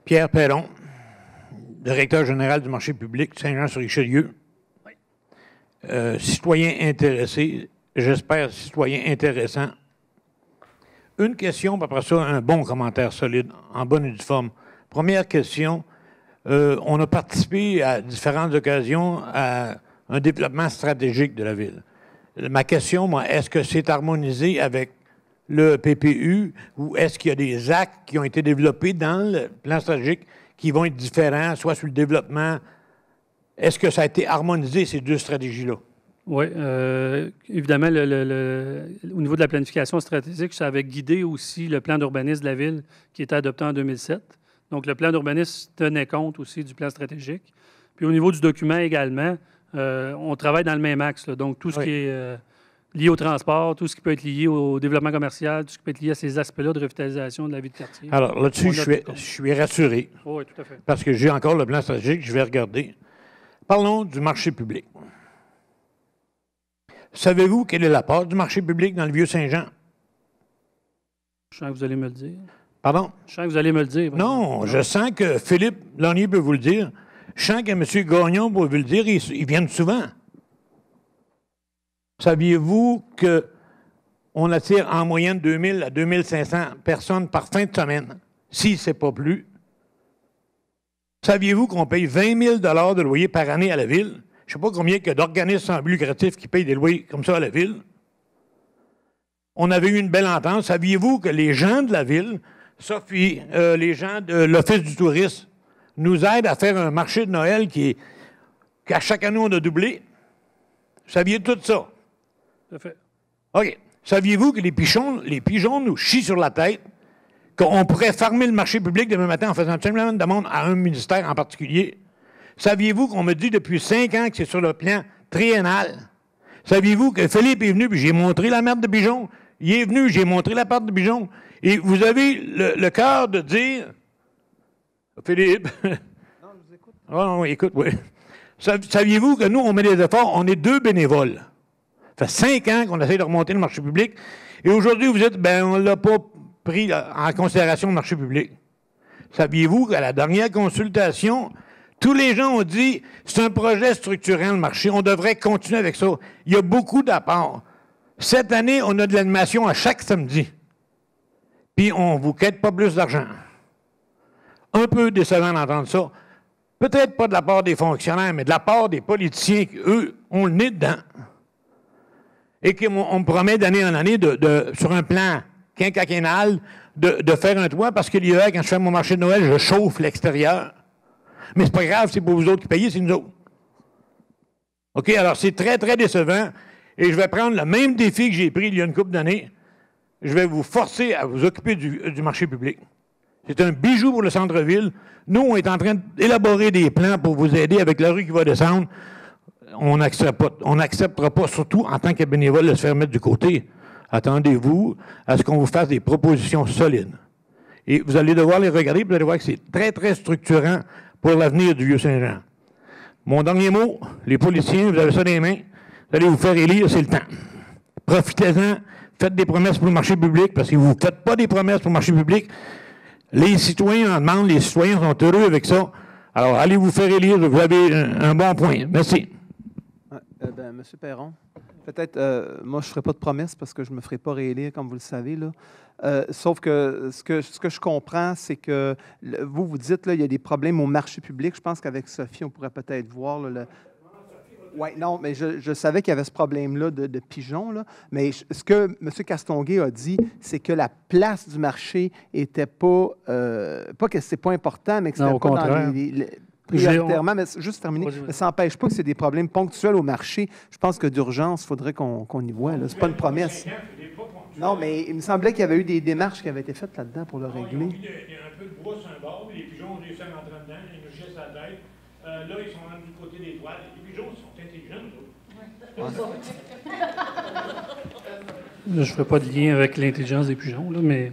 Pierre Perron, directeur général du marché public Saint-Jean-sur-Richelieu. Citoyen intéressé, j'espère citoyen intéressant. Une question, puis après ça, un bon commentaire solide, en bonne et due forme. Première question, on a participé à différentes occasions à un développement stratégique de la ville. Ma question, moi, est-ce que c'est harmonisé avec le PPU ou est-ce qu'il y a des actes qui ont été développés dans le plan stratégique qui vont être différents, soit sur le développement? Est-ce que ça a été harmonisé, ces deux stratégies-là? Oui, évidemment, au niveau de la planification stratégique, ça avait guidé aussi le plan d'urbanisme de la ville qui était adopté en 2007. Donc, le plan d'urbanisme tenait compte aussi du plan stratégique. Puis, au niveau du document également, on travaille dans le même axe. Là. Donc, tout ce qui est lié au transport, tout ce qui peut être lié au développement commercial, tout ce qui peut être lié à ces aspects-là de revitalisation de la vie de quartier. Alors, là-dessus, je suis rassuré. Oui, tout à fait. Parce que j'ai encore le plan stratégique, je vais regarder. Parlons du marché public. Savez-vous quelle est la part du marché public dans le Vieux-Saint-Jean? Je sens que vous allez me le dire. Pardon? Je sens que vous allez me le dire. Non, je sens que Philippe Lanier peut vous le dire. Je sens que M. Gagnon peut vous le dire. Ils viennent souvent. Saviez-vous qu'on attire en moyenne 2000 à 2500 personnes par fin de semaine, si ce n'est pas plus? Saviez-vous qu'on paye 20 000 $ de loyer par année à la ville? Je ne sais pas combien il y a d'organismes sans but lucratif qui payent des loyers comme ça à la ville. On avait eu une belle entente. Saviez-vous que les gens de la ville, Sophie, les gens de l'Office du tourisme, nous aident à faire un marché de Noël qu'à chaque année, on a doublé? Saviez tout ça? Tout à fait. OK. Saviez-vous que les pigeons nous chient sur la tête, qu'on pourrait fermer le marché public demain matin en faisant simplement une demande à un ministère en particulier? Saviez-vous qu'on me dit depuis 5 ans que c'est sur le plan triennal? Saviez-vous que Philippe est venu, puis j'ai montré la merde de pigeons? Il est venu, j'ai montré la part de pigeons. Et vous avez le cœur de dire... Philippe... Non, je vous écoute. Oh, non, écoute, oui. Saviez-vous que nous, on met des efforts, on est 2 bénévoles. Ça fait 5 ans qu'on essaie de remonter le marché public. Et aujourd'hui, vous dites, ben on ne l'a pas pris en considération le marché public. Saviez-vous qu'à la dernière consultation... Tous les gens ont dit, c'est un projet structurant, le marché. On devrait continuer avec ça. Il y a beaucoup d'apports. Cette année, on a de l'animation à chaque samedi. Puis, on ne vous quête pas plus d'argent. Un peu décevant d'entendre ça. Peut-être pas de la part des fonctionnaires, mais de la part des politiciens qui, eux, ont le nez dedans. Et qu'on me promet d'année en année, sur un plan quinquennal, de faire un toit, parce que l'hiver, quand je fais mon marché de Noël, je chauffe l'extérieur. Mais c'est pas grave, c'est pas vous autres qui payez, c'est nous autres. OK, alors c'est très, très décevant. Et je vais prendre le même défi que j'ai pris il y a une couple d'années. Je vais vous forcer à vous occuper du marché public. C'est un bijou pour le centre-ville. Nous, on est en train d'élaborer des plans pour vous aider avec la rue qui va descendre. On n'acceptera pas, surtout en tant que bénévole, de se faire mettre du côté. Attendez-vous à ce qu'on vous fasse des propositions solides. Et vous allez devoir les regarder, vous allez voir que c'est très, très structurant pour l'avenir du Vieux-Saint-Jean. Mon dernier mot, les politiciens, vous avez ça dans les mains, vous allez vous faire élire, c'est le temps. Profitez-en, faites des promesses pour le marché public, parce que vous ne faites pas des promesses pour le marché public. Les citoyens en demandent, les citoyens sont heureux avec ça. Alors, allez vous faire élire, vous avez un bon point. Merci. M. Perron, peut-être, moi, je ne ferai pas de promesses parce que je ne me ferai pas réélire, comme vous le savez, là. Sauf que ce que je comprends, c'est que vous dites qu'il y a des problèmes au marché public. Je pense qu'avec Sophie, on pourrait peut-être voir Oui, non, mais je savais qu'il y avait ce problème-là de pigeons. Là, mais ce que M. Castonguay a dit, c'est que la place du marché n'était pas... pas que c'est pas important, mais que c'était pas dans prioritairement, mais juste terminer. Mais ça n'empêche pas que c'est des problèmes ponctuels au marché. Je pense que d'urgence, il faudrait qu'on y voit. Ce n'est pas une promesse. Non, mais il me semblait qu'il y avait eu des démarches qui avaient été faites là-dedans pour le régler. Il y a un peu de bois sur un bord, les pigeons ont réussi à rentrer dedans, ils nous chissent la tête. Là, ils sont rendus du côté des toiles. Les pigeons sont intelligents, nous autres. Je ne ferai pas de lien avec l'intelligence des pigeons, là, mais